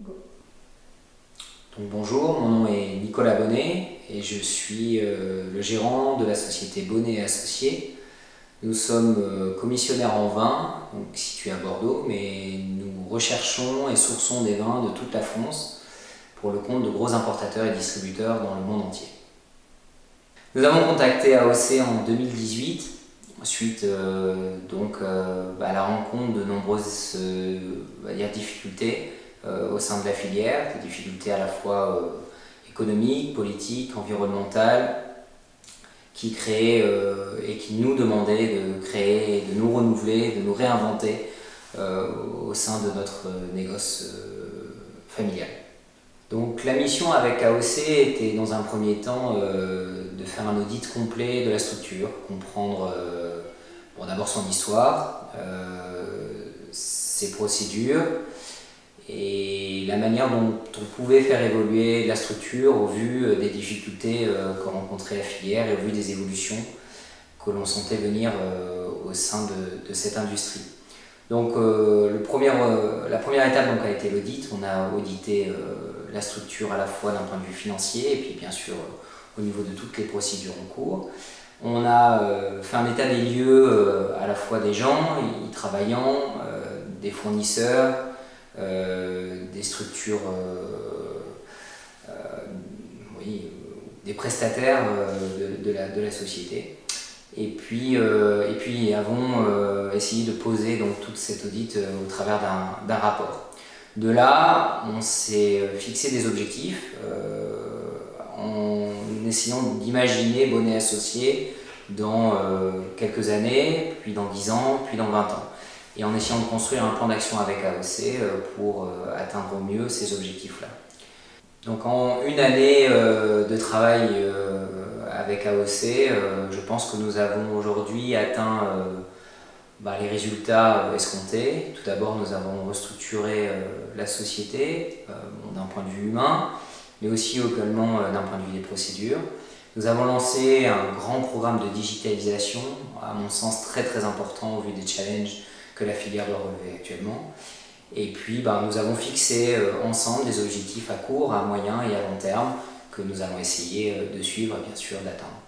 Go. Donc bonjour, mon nom est Nicolas Bonnet et je suis le gérant de la société Bonnet et Associés. Nous sommes commissionnaires en vin, donc situés à Bordeaux, mais nous recherchons et sourçons des vins de toute la France pour le compte de gros importateurs et distributeurs dans le monde entier. Nous avons contacté AOC en 2018 suite à la rencontre de nombreuses difficultés au sein de la filière, des difficultés à la fois économiques, politiques, environnementales, qui créaient et qui nous demandaient de créer, de nous renouveler, de nous réinventer au sein de notre négoce familial. Donc la mission avec AOC était dans un premier temps de faire un audit complet de la structure, comprendre d'abord son histoire, ses procédures et la manière dont on pouvait faire évoluer la structure au vu des difficultés que rencontrait la filière et au vu des évolutions que l'on sentait venir au sein de cette industrie. Donc la première étape a été l'audit. On a audité la structure à la fois d'un point de vue financier et puis bien sûr au niveau de toutes les procédures en cours. On a fait un état des lieux à la fois des gens y travaillant, des fournisseurs, des structures, des prestataires de la société. Et puis avons essayé de poser donc toute cette audit au travers d'un rapport. De là, on s'est fixé des objectifs en essayant d'imaginer Bonnet Associés dans quelques années, puis dans 10 ans, puis dans 20 ans. Et en essayant de construire un plan d'action avec AOC pour atteindre au mieux ces objectifs-là. Donc en une année de travail avec AOC, je pense que nous avons aujourd'hui atteint les résultats escomptés. Tout d'abord, nous avons restructuré la société d'un point de vue humain, mais aussi également d'un point de vue des procédures. Nous avons lancé un grand programme de digitalisation, à mon sens très important au vu des challenges que la filière doit relever actuellement. Et puis nous avons fixé ensemble des objectifs à court, à moyen et à long terme que nous allons essayer de suivre et bien sûr d'atteindre.